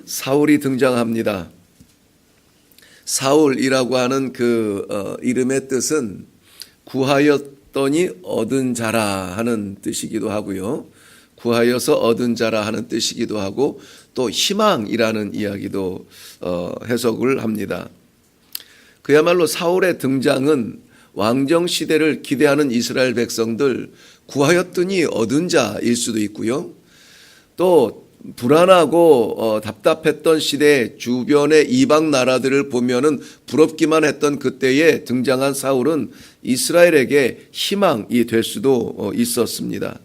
사울이 등장합니다. 사울이라고 하는 이름의 뜻은 구하였더니 얻은 자라 하는 뜻이기도 하고요. 구하여서 얻은 자라 하는 뜻이기도 하고 또 희망이라는 이야기도 해석을 합니다. 그야말로 사울의 등장은 왕정 시대를 기대하는 이스라엘 백성들 구하였더니 얻은 자일 수도 있고요. 또 불안하고 답답했던 시대에 주변의 이방 나라들을 보면은 부럽기만 했던 그때에 등장한 사울은 이스라엘에게 희망이 될 수도 있었습니다.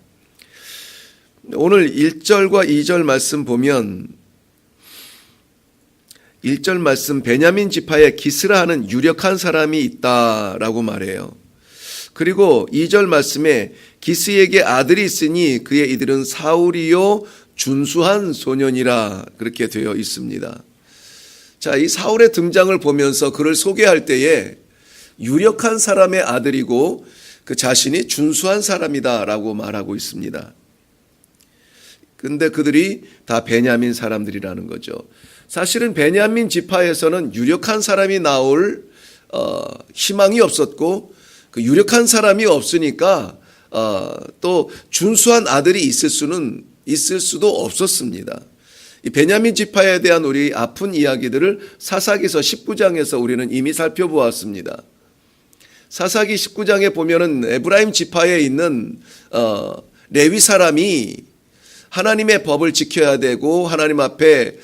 오늘 1절과 2절 말씀 보면 1절 말씀 베냐민 지파에 기스라 하는 유력한 사람이 있다라고 말해요. 그리고 2절 말씀에 기스에게 아들이 있으니 그의 이들은 사울이요 준수한 소년이라 그렇게 되어 있습니다. 자, 이 사울의 등장을 보면서 그를 소개할 때에 유력한 사람의 아들이고 그 자신이 준수한 사람이다라고 말하고 있습니다. 근데 그들이 다 베냐민 사람들이라는 거죠. 사실은 베냐민 지파에서는 유력한 사람이 나올 희망이 없었고 그 유력한 사람이 없으니까 또 준수한 아들이 있을 수도 없었습니다. 이 베냐민 지파에 대한 우리 아픈 이야기들을 사사기서 19장에서 우리는 이미 살펴보았습니다. 사사기 19장에 보면은 에브라임 지파에 있는 레위 사람이 하나님의 법을 지켜야 되고 하나님 앞에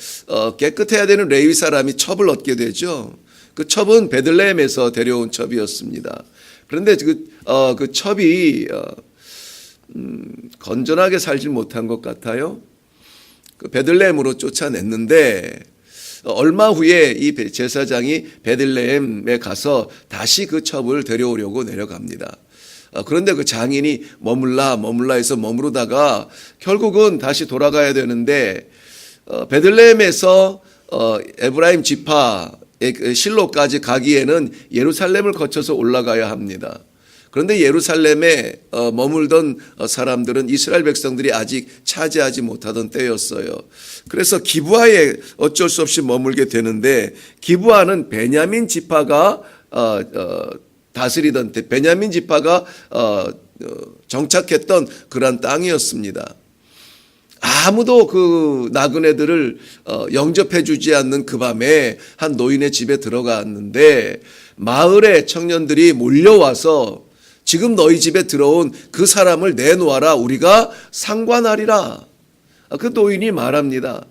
깨끗해야 되는 레위 사람이 첩을 얻게 되죠. 그 첩은 베들레헴에서 데려온 첩이었습니다. 그런데 그 첩이 건전하게 살지 못한 것 같아요. 그 베들레헴으로 쫓아냈는데 얼마 후에 이 제사장이 베들레헴에 가서 다시 그 첩을 데려오려고 내려갑니다. 그런데 그 장인이 머물라 해서 머무르다가 결국은 다시 돌아가야 되는데 베들레헴에서 에브라임 지파의 실로까지 가기에는 예루살렘을 거쳐서 올라가야 합니다. 그런데 예루살렘에 머물던 사람들은 이스라엘 백성들이 아직 차지하지 못하던 때였어요. 그래서 기브아에 어쩔 수 없이 머물게 되는데 기브아는 베냐민 지파가 다스리던 때 베냐민 지파가 정착했던 그러한 땅이었습니다. 아무도 그 나그네들을 영접해 주지 않는 그 밤에 한 노인의 집에 들어갔는데 마을의 청년들이 몰려와서 지금 너희 집에 들어온 그 사람을 내놓아라, 우리가 상관하리라. 그 노인이 말합니다.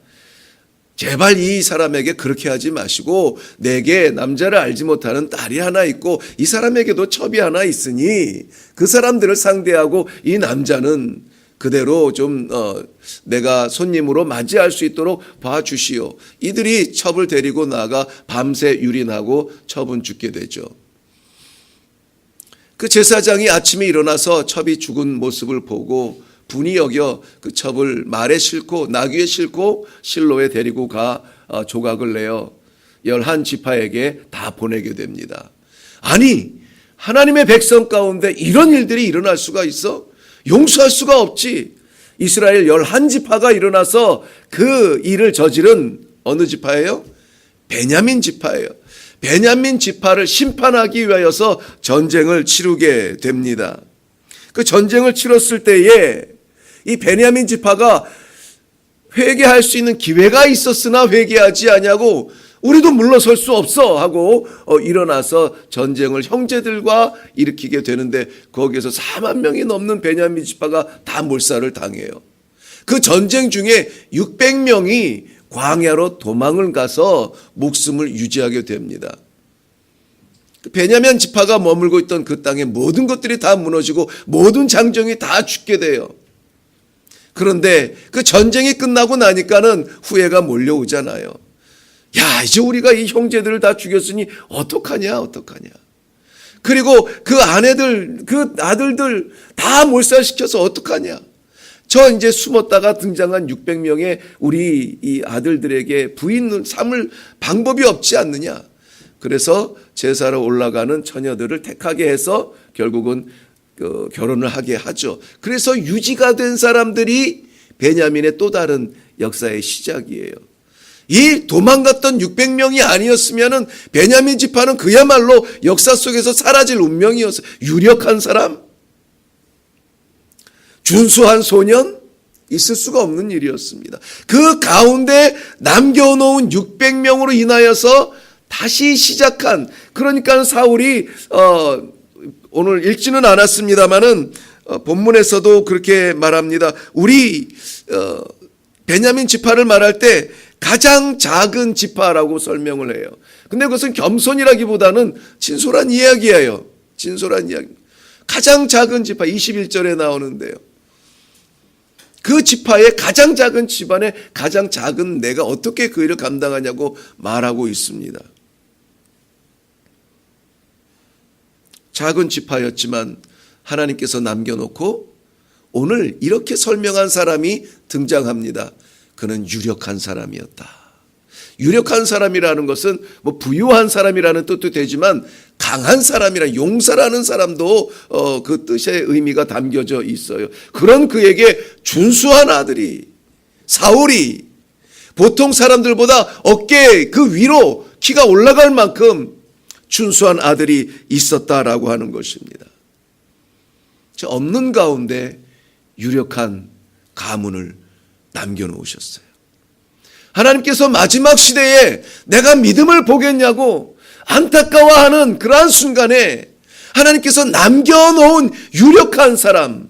제발 이 사람에게 그렇게 하지 마시고 내게 남자를 알지 못하는 딸이 하나 있고 이 사람에게도 첩이 하나 있으니 그 사람들을 상대하고 이 남자는 그대로 좀 내가 손님으로 맞이할 수 있도록 봐주시오. 이들이 첩을 데리고 나가 밤새 유린하고 첩은 죽게 되죠. 그 제사장이 아침에 일어나서 첩이 죽은 모습을 보고 분이 여겨 그 첩을 말에 싣고 나귀에 싣고 실로에 데리고 가 조각을 내어 11지파에게 다 보내게 됩니다. 아니, 하나님의 백성 가운데 이런 일들이 일어날 수가 있어? 용서할 수가 없지. 이스라엘 11지파가 일어나서 그 일을 저지른 어느 지파예요? 베냐민 지파예요. 베냐민 지파를 심판하기 위하여서 전쟁을 치르게 됩니다. 그 전쟁을 치렀을 때에 이 베냐민 지파가 회개할 수 있는 기회가 있었으나 회개하지 아니하고 우리도 물러설 수 없어 하고 일어나서 전쟁을 형제들과 일으키게 되는데 거기에서 4만 명이 넘는 베냐민 지파가 다 몰살을 당해요. 그 전쟁 중에 600명이 광야로 도망을 가서 목숨을 유지하게 됩니다. 베냐민 지파가 머물고 있던 그 땅의 모든 것들이 다 무너지고 모든 장정이 다 죽게 돼요. 그런데 그 전쟁이 끝나고 나니까는 후회가 몰려오잖아요. 야, 이제 우리가 이 형제들을 다 죽였으니 어떡하냐. 그리고 그 아내들, 그 아들들 다 몰살시켜서 어떡하냐. 저 이제 숨었다가 등장한 600명의 우리 이 아들들에게 부인을 삼을 방법이 없지 않느냐. 그래서 제사로 올라가는 처녀들을 택하게 해서 결국은 결혼을 하게 하죠. 그래서 유지가 된 사람들이 베냐민의 또 다른 역사의 시작이에요. 이 도망갔던 600명이 아니었으면은 베냐민 지파는 그야말로 역사 속에서 사라질 운명이었어요. 유력한 사람, 준수한 소년, 있을 수가 없는 일이었습니다. 그 가운데 남겨놓은 600명으로 인하여서 다시 시작한, 그러니까 사울이 오늘 읽지는 않았습니다마는 본문에서도 그렇게 말합니다. 우리 베냐민 지파를 말할 때 가장 작은 지파라고 설명을 해요. 근데 그것은 겸손이라기보다는 진솔한 이야기예요. 진솔한 이야기. 가장 작은 지파 21절에 나오는데요. 그 지파의 가장 작은 집안의 가장 작은 내가 어떻게 그 일을 감당하냐고 말하고 있습니다. 작은 지파였지만 하나님께서 남겨놓고 오늘 이렇게 설명한 사람이 등장합니다. 그는 유력한 사람이었다. 유력한 사람이라는 것은 뭐 부유한 사람이라는 뜻도 되지만 강한 사람이라 용사라는 사람도 그 뜻의 의미가 담겨져 있어요. 그런 그에게 준수한 아들이 사울이 보통 사람들보다 어깨 그 위로 키가 올라갈 만큼 준수한 아들이 있었다라고 하는 것입니다. 없는 가운데 유력한 가문을 남겨놓으셨어요. 하나님께서 마지막 시대에 내가 믿음을 보겠냐고 안타까워하는 그러한 순간에 하나님께서 남겨놓은 유력한 사람,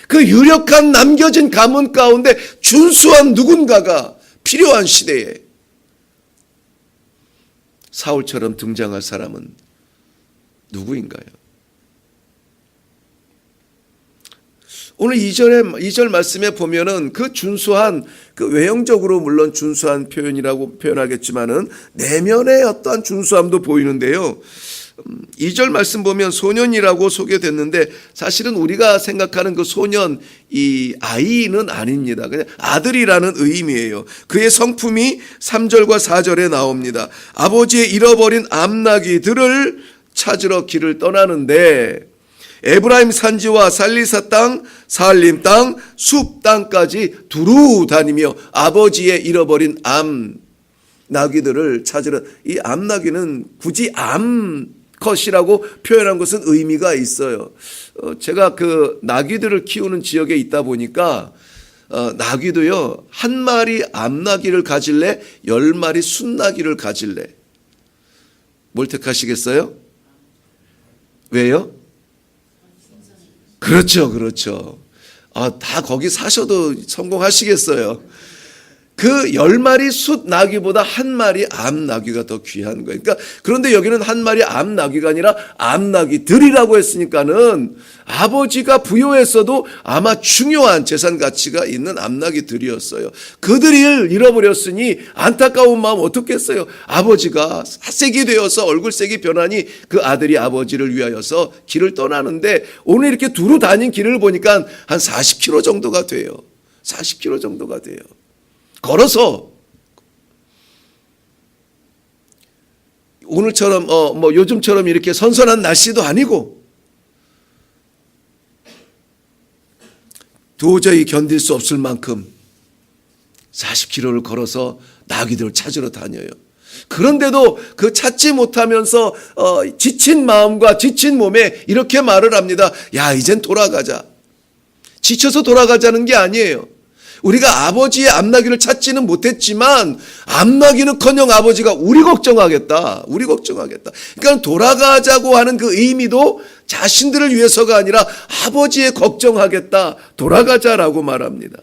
그 유력한 남겨진 가문 가운데 준수한 누군가가 필요한 시대에 사울처럼 등장할 사람은 누구인가요? 오늘 2절 말씀에 보면은 그 준수한, 그 외형적으로 물론 준수한 표현이라고 표현하겠지만은 내면의 어떠한 준수함도 보이는데요. 2절 말씀 보면 소년이라고 소개됐는데 사실은 우리가 생각하는 그 소년, 이 아이는 아닙니다. 그냥 아들이라는 의미예요. 그의 성품이 3절과 4절에 나옵니다. 아버지의 잃어버린 암나귀들을 찾으러 길을 떠나는데 에브라임 산지와 살리사 땅, 살림 땅, 숲 땅까지 두루 다니며 아버지의 잃어버린 암나귀들을 찾으러, 이 암나귀는 굳이 암컷이라고 표현한 것은 의미가 있어요. 제가 그 나귀들을 키우는 지역에 있다 보니까 나귀도요, 한 마리 암나귀를 가질래, 10마리 순나귀를 가질래. 뭘 택하시겠어요? 왜요? 그렇죠. 다 거기 사셔도 성공하시겠어요. 그 10마리 숫 나귀보다 한 마리 암나귀가 더 귀한 거예요. 그러니까 그런데 여기는 한 마리 암나귀가 아니라 암나귀들이라고 했으니까는 아버지가 부여했어도 아마 중요한 재산 가치가 있는 암나귀들이었어요. 그들을 잃어버렸으니 안타까운 마음 어떻겠어요? 아버지가 사색이 되어서 얼굴색이 변하니 그 아들이 아버지를 위하여서 길을 떠나는데 오늘 이렇게 두루 다닌 길을 보니까 한 40km 정도가 돼요. 40km 정도가 돼요. 걸어서 오늘처럼 요즘처럼 이렇게 선선한 날씨도 아니고 도저히 견딜 수 없을 만큼 40km를 걸어서 나귀들을 찾으러 다녀요. 그런데도 그 찾지 못하면서 지친 마음과 지친 몸에 이렇게 말을 합니다. 야, 이젠 돌아가자. 지쳐서 돌아가자는 게 아니에요. 우리가 아버지의 암나귀를 찾지는 못했지만 암나귀는커녕 아버지가 우리 걱정하겠다. 그러니까 돌아가자고 하는 그 의미도 자신들을 위해서가 아니라 아버지의 걱정하겠다. 돌아가자라고 말합니다.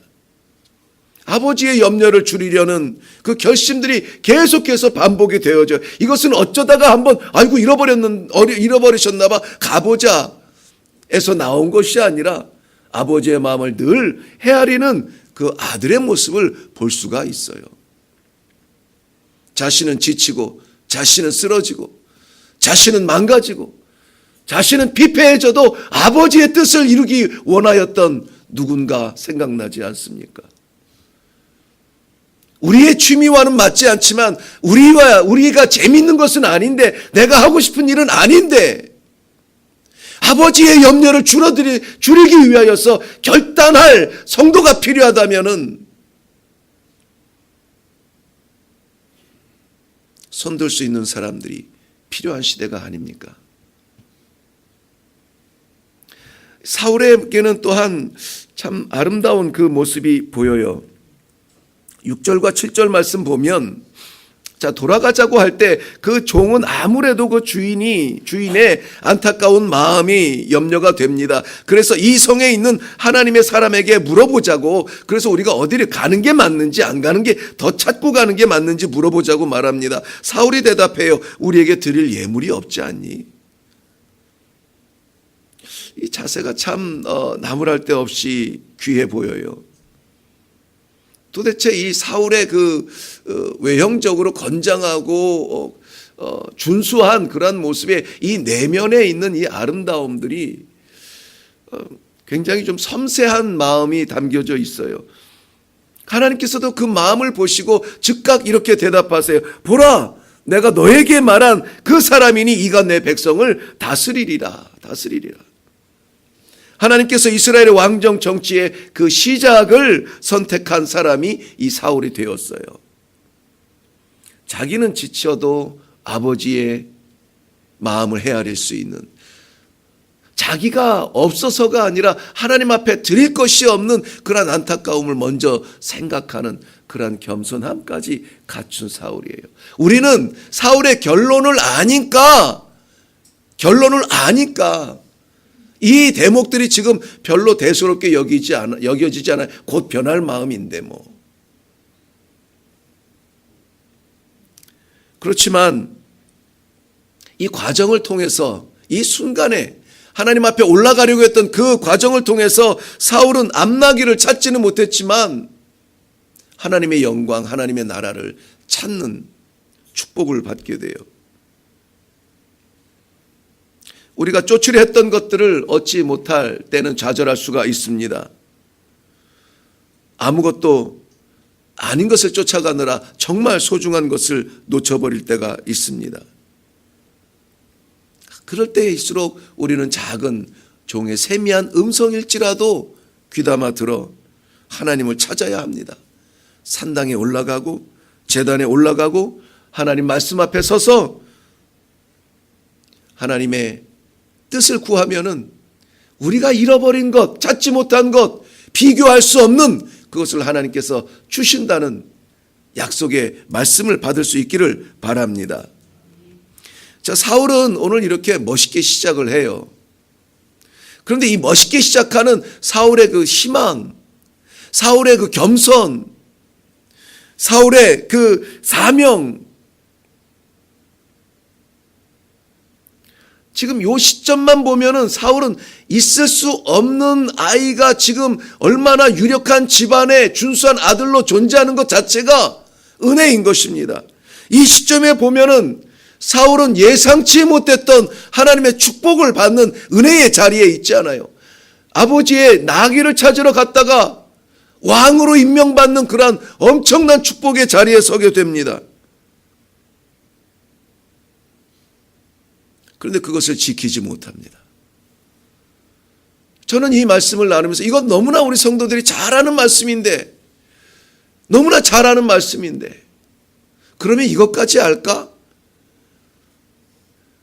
아버지의 염려를 줄이려는 그 결심들이 계속해서 반복이 되어져요. 이것은 어쩌다가 한번 아이고 잃어버리셨나 봐 가보자 에서 나온 것이 아니라 아버지의 마음을 늘 헤아리는 그 아들의 모습을 볼 수가 있어요. 자신은 지치고 자신은 쓰러지고 자신은 망가지고 자신은 피폐해져도 아버지의 뜻을 이루기 원하였던 누군가 생각나지 않습니까? 우리의 취미와는 맞지 않지만 우리가 재밌는 것은 아닌데 내가 하고 싶은 일은 아닌데 아버지의 염려를 줄이기 위하여서 결단할 성도가 필요하다면은 손들 수 있는 사람들이 필요한 시대가 아닙니까? 사울에게는 또한 참 아름다운 그 모습이 보여요. 6절과 7절 말씀 보면, 자, 돌아가자고 할 때 그 종은 아무래도 그 주인의 안타까운 마음이 염려가 됩니다. 그래서 이 성에 있는 하나님의 사람에게 물어보자고, 그래서 우리가 어디를 가는 게 맞는지 안 가는 게 더 찾고 가는 게 맞는지 물어보자고 말합니다. 사울이 대답해요. 우리에게 드릴 예물이 없지 않니? 이 자세가 참 나무랄 데 없이 귀해 보여요. 도대체 이 사울의 그 외형적으로 건장하고 준수한 그런 모습의 이 내면에 있는 이 아름다움들이 굉장히 좀 섬세한 마음이 담겨져 있어요. 하나님께서도 그 마음을 보시고 즉각 이렇게 대답하세요. 보라, 내가 너에게 말한 그 사람이니 이가 내 백성을 다스리리라. 하나님께서 이스라엘의 왕정 정치의 그 시작을 선택한 사람이 이 사울이 되었어요. 자기는 지쳐도 아버지의 마음을 헤아릴 수 있는, 자기가 없어서가 아니라 하나님 앞에 드릴 것이 없는 그런 안타까움을 먼저 생각하는 그런 겸손함까지 갖춘 사울이에요. 우리는 사울의 결론을 아니까 이 대목들이 지금 별로 대수롭게 여겨지지 않아요. 곧 변할 마음인데 뭐. 그렇지만 이 과정을 통해서, 이 순간에 하나님 앞에 올라가려고 했던 그 과정을 통해서 사울은 암나기를 찾지는 못했지만 하나님의 영광, 하나님의 나라를 찾는 축복을 받게 돼요. 우리가 쫓으려 했던 것들을 얻지 못할 때는 좌절할 수가 있습니다. 아무것도 아닌 것을 쫓아가느라 정말 소중한 것을 놓쳐버릴 때가 있습니다. 그럴 때일수록 우리는 작은 종의 세미한 음성일지라도 귀담아 들어 하나님을 찾아야 합니다. 산당에 올라가고 제단에 올라가고 하나님 말씀 앞에 서서 하나님의 뜻을 구하면은 우리가 잃어버린 것, 찾지 못한 것, 비교할 수 없는 그것을 하나님께서 주신다는 약속의 말씀을 받을 수 있기를 바랍니다. 자, 사울은 오늘 이렇게 멋있게 시작을 해요. 그런데 이 멋있게 시작하는 사울의 그 희망, 사울의 그 겸손, 사울의 그 사명, 지금 요 시점만 보면은 사울은 있을 수 없는 아이가 지금 얼마나 유력한 집안의 준수한 아들로 존재하는 것 자체가 은혜인 것입니다. 이 시점에 보면은 사울은 예상치 못했던 하나님의 축복을 받는 은혜의 자리에 있지 않아요. 아버지의 나귀를 찾으러 갔다가 왕으로 임명받는 그러한 엄청난 축복의 자리에 서게 됩니다. 그런데 그것을 지키지 못합니다. 저는 이 말씀을 나누면서 이건 너무나 우리 성도들이 잘 아는 말씀인데, 너무나 잘 아는 말씀인데 그러면 이것까지 알까?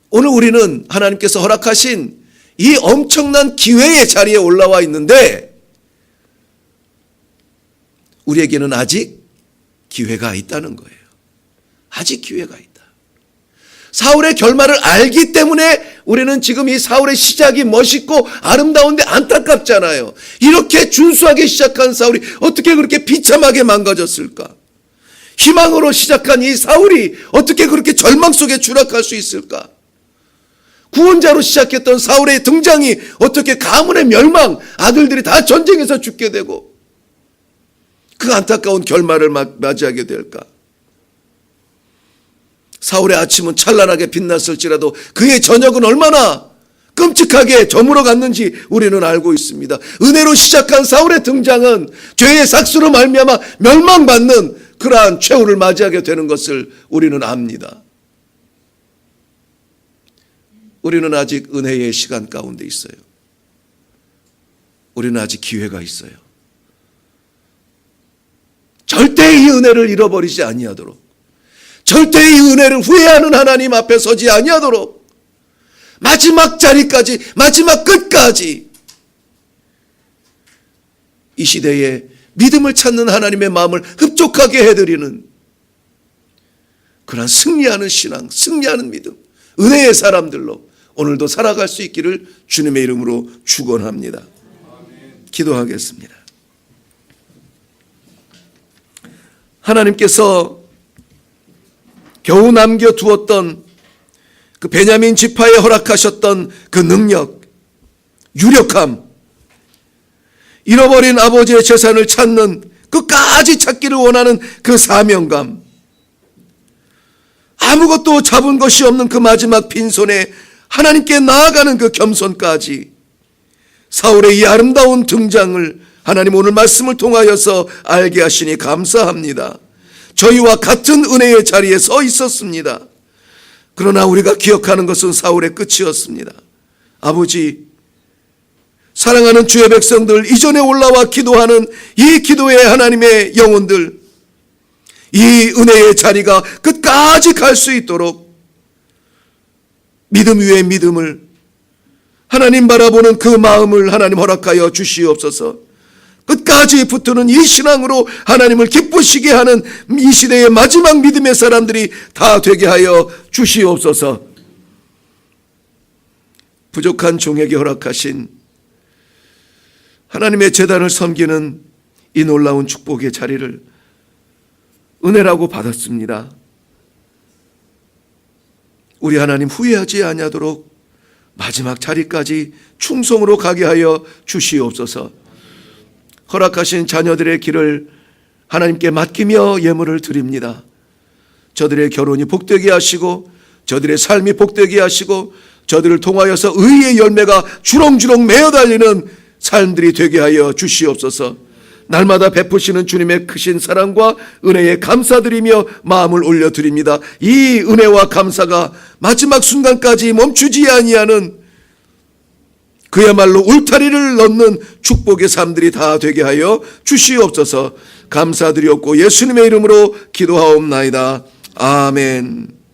오늘 우리는 하나님께서 허락하신 이 엄청난 기회의 자리에 올라와 있는데 우리에게는 아직 기회가 있다는 거예요. 아직 기회가 있다. 사울의 결말을 알기 때문에 우리는 지금 이 사울의 시작이 멋있고 아름다운데 안타깝잖아요. 이렇게 준수하게 시작한 사울이 어떻게 그렇게 비참하게 망가졌을까? 희망으로 시작한 이 사울이 어떻게 그렇게 절망 속에 추락할 수 있을까? 구원자로 시작했던 사울의 등장이 어떻게 가문의 멸망, 아들들이 다 전쟁에서 죽게 되고 그 안타까운 결말을 맞이하게 될까? 사울의 아침은 찬란하게 빛났을지라도 그의 저녁은 얼마나 끔찍하게 저물어 갔는지 우리는 알고 있습니다. 은혜로 시작한 사울의 등장은 죄의 삭수로 말미암아 멸망받는 그러한 최후를 맞이하게 되는 것을 우리는 압니다. 우리는 아직 은혜의 시간 가운데 있어요. 우리는 아직 기회가 있어요. 절대 이 은혜를 잃어버리지 아니하도록, 절대 이 은혜를 후회하는 하나님 앞에 서지 아니하도록 마지막 자리까지, 마지막 끝까지 이 시대에 믿음을 찾는 하나님의 마음을 흡족하게 해드리는 그러한 승리하는 신앙, 승리하는 믿음, 은혜의 사람들로 오늘도 살아갈 수 있기를 주님의 이름으로 축원합니다. 기도하겠습니다. 하나님께서 겨우 남겨두었던 그 베냐민 지파에 허락하셨던 그 능력, 유력함, 잃어버린 아버지의 재산을 찾는, 끝까지 찾기를 원하는 그 사명감, 아무것도 잡은 것이 없는 그 마지막 빈손에 하나님께 나아가는 그 겸손까지, 사울의 이 아름다운 등장을 하나님 오늘 말씀을 통하여서 알게 하시니 감사합니다. 저희와 같은 은혜의 자리에 서 있었습니다. 그러나 우리가 기억하는 것은 사울의 끝이었습니다. 아버지, 사랑하는 주의 백성들, 이전에 올라와 기도하는 이 기도의 하나님의 영혼들, 이 은혜의 자리가 끝까지 갈 수 있도록 믿음 위에 믿음을, 하나님 바라보는 그 마음을 하나님 허락하여 주시옵소서. 끝까지 붙드는 이 신앙으로 하나님을 기쁘시게 하는 이 시대의 마지막 믿음의 사람들이 다 되게 하여 주시옵소서. 부족한 종에게 허락하신 하나님의 제단을 섬기는 이 놀라운 축복의 자리를 은혜라고 받았습니다. 우리 하나님 후회하지 아니하도록 마지막 자리까지 충성으로 가게 하여 주시옵소서. 허락하신 자녀들의 길을 하나님께 맡기며 예물을 드립니다. 저들의 결혼이 복되게 하시고, 저들의 삶이 복되게 하시고, 저들을 통하여서 의의 열매가 주렁주렁 메어달리는 삶들이 되게 하여 주시옵소서. 날마다 베푸시는 주님의 크신 사랑과 은혜에 감사드리며 마음을 올려드립니다. 이 은혜와 감사가 마지막 순간까지 멈추지 아니하는 그야말로 울타리를 넣는 축복의 삶들이 다 되게 하여 주시옵소서. 감사드리옵고 예수님의 이름으로 기도하옵나이다. 아멘.